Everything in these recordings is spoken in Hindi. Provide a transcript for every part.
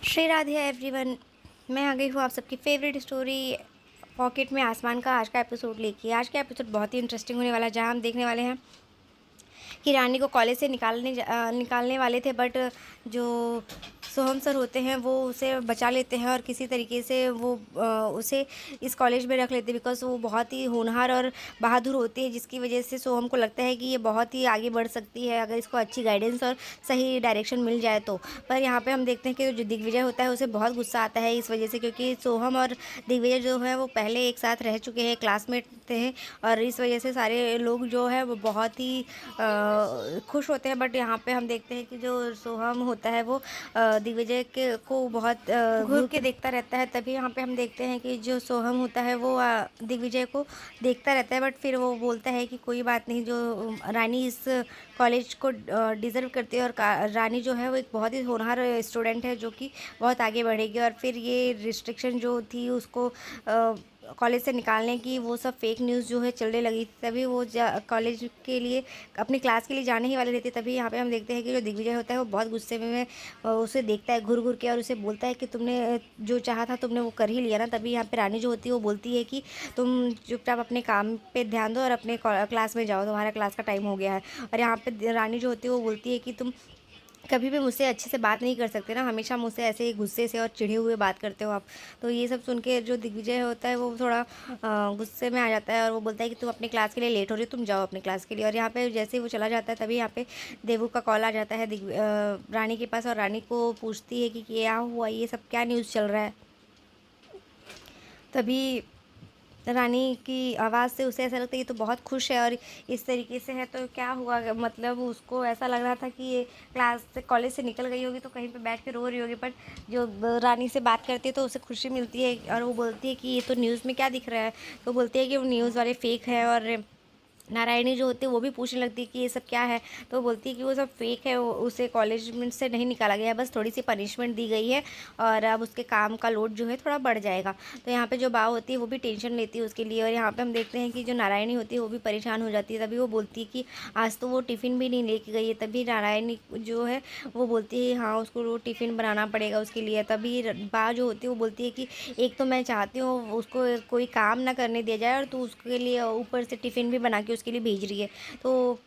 श्री राधे एवरीवन। मैं आ गई हूँ आप सबकी फेवरेट स्टोरी पॉकेट में आसमान का आज का एपिसोड लेके। आज का एपिसोड बहुत ही इंटरेस्टिंग होने वाला है, जहाँ हम देखने वाले हैं कि रानी को कॉलेज से निकालने वाले थे, बट जो सोहम सर होते हैं वो उसे बचा लेते हैं और किसी तरीके से वो उसे इस कॉलेज में रख लेते हैं, बिकॉज वो बहुत ही होनहार और बहादुर होती है, जिसकी वजह से सोहम को लगता है कि ये बहुत ही आगे बढ़ सकती है अगर इसको अच्छी गाइडेंस और सही डायरेक्शन मिल जाए तो। पर यहाँ पे हम देखते हैं कि जो दिग्विजय होता है उसे बहुत गुस्सा आता है इस वजह से, क्योंकि सोहम और दिग्विजय जो है वो पहले एक साथ रह चुके हैं, क्लासमेट थे, और इस वजह से सारे लोग जो है वो बहुत ही खुश होते हैं। बट यहाँ पे हम देखते हैं कि जो सोहम होता है वो दिग्विजय के को बहुत घूर के देखता रहता है। तभी यहाँ पे हम देखते हैं कि जो सोहम होता है वो दिग्विजय को देखता रहता है, बट फिर वो बोलता है कि कोई बात नहीं, जो रानी इस कॉलेज को डिज़र्व करती है, और रानी जो है वो एक बहुत ही होनहार स्टूडेंट है जो कि बहुत आगे बढ़ेगी। और फिर ये रिस्ट्रिक्शन जो थी उसको कॉलेज से निकालने की, वो सब फेक न्यूज़ जो है चलने लगी, तभी वो कॉलेज के लिए अपनी क्लास के लिए जाने ही वाले रहते। तभी यहाँ पे हम देखते हैं कि जो दिग्विजय होता है वो बहुत गुस्से में उसे देखता है घूर घूर के, और उसे बोलता है कि तुमने जो चाहा था तुमने वो कर ही लिया ना। तभी यहाँ पे रानी जो होती है वो बोलती है कि तुम चुपचाप अपने काम पे ध्यान दो और अपने क्लास में जाओ, तुम्हारा क्लास का टाइम हो गया है। और यहाँ पे रानी जो होती है वो बोलती है कि तुम कभी भी मुझसे अच्छे से बात नहीं कर सकते ना, हमेशा मुझसे ऐसे ही गुस्से से और चिढ़े हुए बात करते हो आप। तो ये सब सुन के जो दिग्विजय होता है वो थोड़ा गुस्से में आ जाता है, और वो बोलता है कि तुम अपनी क्लास के लिए लेट हो रही हो, तुम जाओ अपनी क्लास के लिए। और यहाँ पे जैसे ही वो चला जाता है तभी यहाँ पे देवू का कॉल आ जाता है रानी के पास, और रानी को पूछती है कि क्या हुआ, ये सब क्या न्यूज़ चल रहा है। तभी रानी की आवाज़ से उसे ऐसा लगता है ये तो बहुत खुश है और इस तरीके से है, तो क्या हुआ, मतलब उसको ऐसा लग रहा था कि ये क्लास से कॉलेज से निकल गई होगी तो कहीं पे बैठ के रो रही होगी। बट जो रानी से बात करती है तो उसे खुशी मिलती है, और वो बोलती है कि ये तो न्यूज़ में क्या दिख रहा है। तो बोलती है कि वो न्यूज़ वाले फेक है, और नारायणी जो होती है वो भी पूछने लगती है कि ये सब क्या है। तो वो बोलती है कि वो सब फेक है, उसे कॉलेज में से नहीं निकाला गया है, बस थोड़ी सी पनिशमेंट दी गई है, और अब उसके काम का लोड जो है थोड़ा बढ़ जाएगा। तो यहाँ पे जो बा होती है वो भी टेंशन लेती है उसके लिए, और यहाँ पे हम देखते हैं कि जो नारायणी होती है वो भी परेशान हो जाती है। तभी वो बोलती है कि आज तो वो टिफ़िन भी नहीं लेके गई है। तभी नारायणी जो है वो बोलती है हाँ उसको वो टिफ़िन बनाना पड़ेगा उसके लिए। तभी बा जो होती है वो बोलती है कि एक तो मैं चाहती हूँ उसको कोई काम ना करने दिया जाए, और तू उसके लिए ऊपर से टिफ़िन भी बना के उसके लिए भेज रही है। तो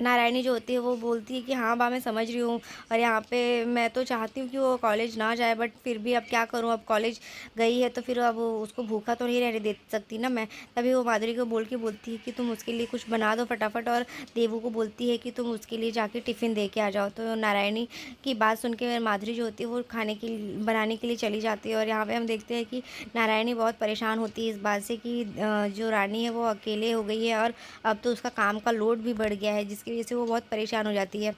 नारायणी जो होती है वो बोलती है कि हाँ बा मैं समझ रही हूँ, और यहाँ पे मैं तो चाहती हूँ कि वो कॉलेज ना जाए, बट फिर भी अब क्या करूँ, अब कॉलेज गई है तो फिर अब उसको भूखा तो नहीं रहने दे सकती ना मैं। तभी वो माधुरी को बोलती है कि तुम उसके लिए कुछ बना दो फटाफट, और देवू को बोलती है कि तुम उसके लिए जाके टिफ़िन दे के आ जाओ। तो नारायणी की बात सुन के माधुरी जो होती है वो खाने के बनाने के लिए चली जाती है। और यहाँ पर हम देखते हैं कि नारायणी बहुत परेशान होती है इस बात से कि जो रानी है वो अकेले हो गई है, और अब तो उसका काम का लोड भी बढ़ गया है, जिसकी वजह से वो बहुत परेशान हो जाती है।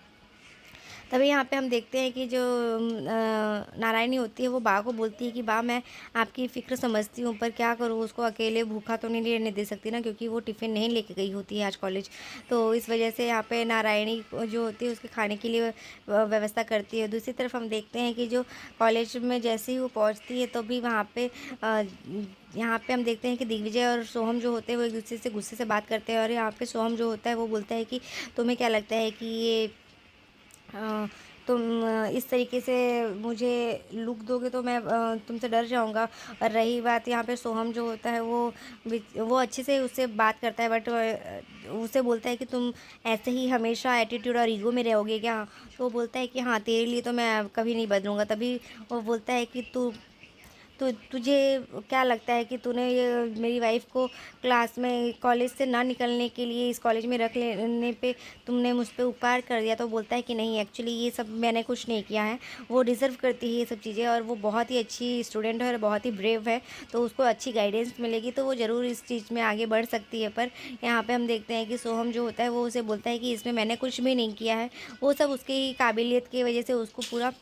तभी यहाँ पे हम देखते हैं कि जो नारायणी होती है वो बा को बोलती है कि बा मैं आपकी फ़िक्र समझती हूँ, पर क्या करूँ, उसको अकेले भूखा तो नहीं रहने दे सकती ना, क्योंकि वो टिफ़िन नहीं लेके गई होती है आज कॉलेज। तो इस वजह से यहाँ पे नारायणी जो होती है उसके खाने के लिए व्यवस्था करती है। दूसरी तरफ हम देखते हैं कि जो कॉलेज में जैसे ही वो पहुँचती है तो भी वहाँ पे यहाँ पे हम देखते हैं कि दिग्विजय और सोहम जो होते हैं वो एक दूसरे से गुस्से से बात करते हैं। और यहाँ पे सोहम जो होता है वो बोलता है कि तुम्हें क्या लगता है कि ये तुम इस तरीके से मुझे लुक दोगे तो मैं तुमसे डर जाऊंगा। और रही बात यहाँ पे सोहम जो होता है वो अच्छे से उससे बात करता है, बट उसे बोलता है कि तुम ऐसे ही हमेशा एटीट्यूड और ईगो में रहोगे क्या। तो वो बोलता है कि हाँ तेरे लिए तो मैं कभी नहीं बदलूंगा। तभी वो बोलता है कि तो तुझे क्या लगता है कि तूने ये मेरी वाइफ को क्लास में कॉलेज से ना निकलने के लिए इस कॉलेज में रख लेने पे तुमने मुझ पे उपकार कर दिया। तो बोलता है कि नहीं, एक्चुअली ये सब मैंने कुछ नहीं किया है, वो डिज़र्व करती है ये सब चीज़ें, और वो बहुत ही अच्छी स्टूडेंट है और बहुत ही ब्रेव है, तो उसको अच्छी गाइडेंस मिलेगी तो वो ज़रूर इस चीज़ में आगे बढ़ सकती है। पर यहाँ पे हम देखते हैं कि सोहम जो होता है वो उसे बोलता है कि इसमें मैंने कुछ भी नहीं किया है, वो सब उसकी ही काबिलियत की वजह से उसको पूरा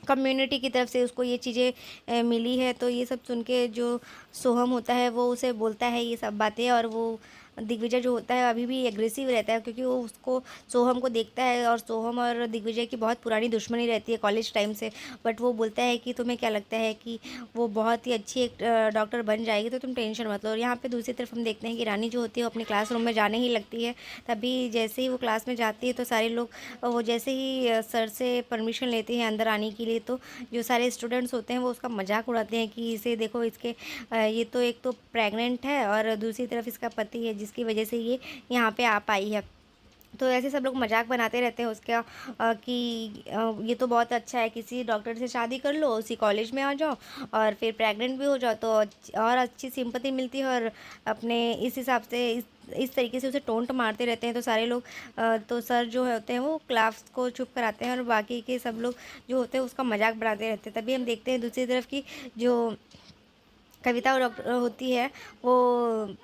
कम्युनिटी की तरफ से उसको ये चीज़ें मिली है। तो ये सब सुन के जो सोहम होता है वो उसे बोलता है ये सब बातें, और वो दिग्विजय जो होता है अभी भी एग्रेसिव रहता है, क्योंकि वो उसको सोहम को देखता है और सोहम और दिग्विजय की बहुत पुरानी दुश्मनी रहती है कॉलेज टाइम से। बट वो बोलता है कि तुम्हें क्या लगता है कि वो बहुत ही अच्छी एक डॉक्टर बन जाएगी, तो तुम टेंशन मत लो। और यहाँ पे दूसरी तरफ हम देखते हैं कि रानी जो होती है वो अपने क्लासरूम में जाने ही लगती है। तभी जैसे ही वो क्लास में जाती है तो सारे लोग वो जैसे ही सर से परमिशन लेते हैं अंदर आने के लिए, तो जो सारे स्टूडेंट्स होते हैं वो उसका मजाक उड़ाते हैं कि इसे देखो, इसके ये तो एक तो प्रेग्नेंट है और दूसरी तरफ इसका पति है जिसकी वजह से ये यहाँ पे आ पाई है। तो ऐसे सब लोग मजाक बनाते रहते हैं उसका कि ये तो बहुत अच्छा है, किसी डॉक्टर से शादी कर लो, उसी कॉलेज में आ जाओ और फिर प्रेग्नेंट भी हो जाओ तो और अच्छी सिंपैथी मिलती है। और अपने इस हिसाब से इस तरीके से उसे टोंट मारते रहते हैं। तो सारे लोग तो सर जो होते हैं वो क्लास को चुप कराते हैं और बाकी के सब लोग जो होते हैं उसका मजाक बनाते रहते हैं। तभी हम देखते हैं दूसरी तरफ की जो कविता डॉक्टर होती है वो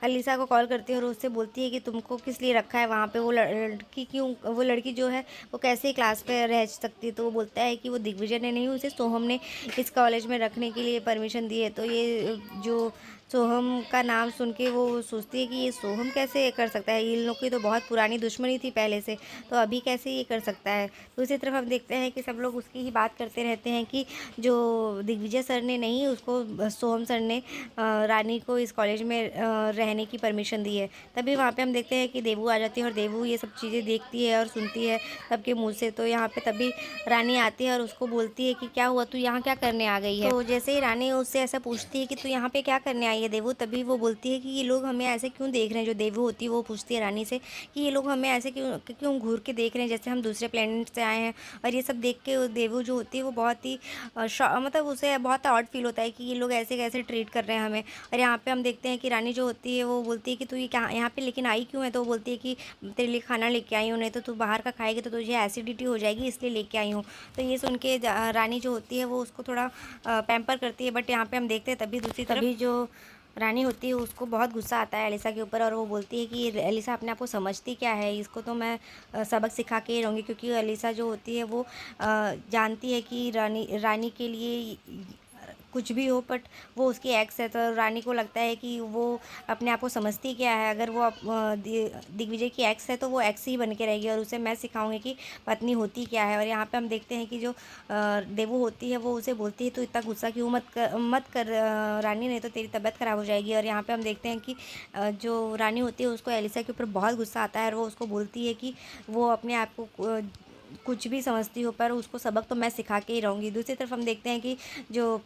अलीसा को कॉल करती है और उससे बोलती है कि तुमको किस लिए रखा है वहाँ पे, वो लड़की क्यों, वो लड़की जो है वो कैसे क्लास पे रह सकती है। तो वो बोलता है कि वो दिग्विजय ने नहीं, उसे सोहम ने इस कॉलेज में रखने के लिए परमिशन दी है। तो ये जो सोहम का नाम सुन के वो सोचती है कि ये सोहम कैसे कर सकता है, इन लोग की तो बहुत पुरानी दुश्मनी थी पहले से, तो अभी कैसे ये कर सकता है। दूसरी तरफ हम देखते हैं कि सब लोग उसकी ही बात करते रहते हैं कि जो दिग्विजय सर ने नहीं, उसको सोहम सर ने रानी को इस कॉलेज में रहने की परमिशन दी है। तभी वहाँ पे हम देखते हैं कि देवू आ जाती है और देवू ये सब चीज़ें देखती है और सुनती है सबके मुँह से। तो यहाँ पे तभी रानी आती है और उसको बोलती है कि क्या हुआ, तू यहाँ क्या करने आ गई है। तो जैसे ही रानी उससे ऐसा पूछती है कि तू यहाँ पे क्या करने आई है देवू, तभी वो बोलती है कि ये लोग हमें ऐसे क्यों देख रहे हैं। जो देवू होती है वो पूछती है रानी से कि ये लोग हमें ऐसे क्यों क्यों घूर के देख रहे हैं जैसे हम दूसरे प्लेनेट से आए हैं। और ये सब देख के देवू जो होती है वो बहुत ही मतलब उसे बहुत ऑड फील होता है कि ये लोग ऐसे कैसे ट्रीट कर रहे हैं हमें। और यहाँ पे हम देखते हैं कि रानी जो होती है वो बोलती है कि तू ये क्या यहाँ पे लेकिन आई क्यों है। तो वो बोलती है कि तेरे लिए खाना लेके आई हूँ, नहीं तो तू बाहर का खाएगी तो तुझे एसिडिटी हो जाएगी, इसलिए लेके आई हूँ। तो ये सुन के रानी जो होती है वो उसको थोड़ा पैम्पर करती है। बट यहाँ पे हम देखते हैं तभी दूसरी तरफ तभी जो रानी होती है उसको बहुत गुस्सा आता है एलिसा के ऊपर और वो बोलती है कि एलिसा अपने आप को समझती क्या है, इसको तो मैं सबक सिखा के ही रहूँगी। क्योंकि एलिसा जो होती है वो जानती है कि रानी के लिए कुछ भी हो, बट वो उसकी एक्स है। तो रानी को लगता है कि वो अपने आप को समझती क्या है, अगर वो दिग्विजय की एक्स है तो वो एक्स ही बन के रहेगी और उसे मैं सिखाऊंगी कि पत्नी होती क्या है। और यहाँ पे हम देखते हैं कि जो देवू होती है वो उसे बोलती है तो इतना गुस्सा क्यों मत कर रानी, नहीं तो तेरी तबीयत ख़राब हो जाएगी। और यहाँ पे हम देखते हैं कि जो रानी होती है उसको एलिसा के ऊपर बहुत गुस्सा आता है और वो उसको बोलती है कि वो अपने आप को कुछ भी समझती हो पर उसको सबक तो मैं सिखा के ही रहूँगी। दूसरी तरफ हम देखते हैं कि जो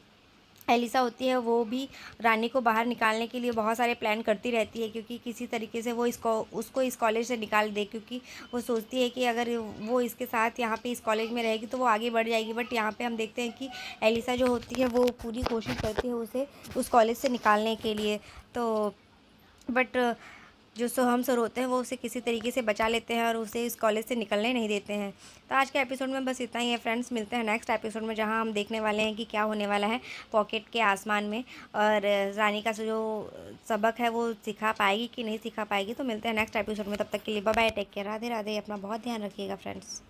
एलिसा होती है वो भी रानी को बाहर निकालने के लिए बहुत सारे प्लान करती रहती है, क्योंकि किसी तरीके से वो उसको इस कॉलेज से निकाल दे। क्योंकि वो सोचती है कि अगर वो इसके साथ यहाँ पे इस कॉलेज में रहेगी तो वो आगे बढ़ जाएगी। बट यहाँ पे हम देखते हैं कि एलिसा जो होती है वो पूरी कोशिश करती है उसे उस कॉलेज से निकालने के लिए। तो बट जो सोहम सर होते हैं वो उसे किसी तरीके से बचा लेते हैं और उसे इस कॉलेज से निकलने नहीं देते हैं। तो आज के एपिसोड में बस इतना ही है फ्रेंड्स, मिलते हैं नेक्स्ट एपिसोड में जहां हम देखने वाले हैं कि क्या होने वाला है पॉकेट के आसमान में और रानी का जो सबक है वो सिखा पाएगी कि नहीं सिखा पाएगी। तो मिलते हैं नेक्स्ट एपिसोड में, तब तक के लिए bye bye, take care, Radhe Radhe, अपना बहुत ध्यान रखिएगा फ्रेंड्स।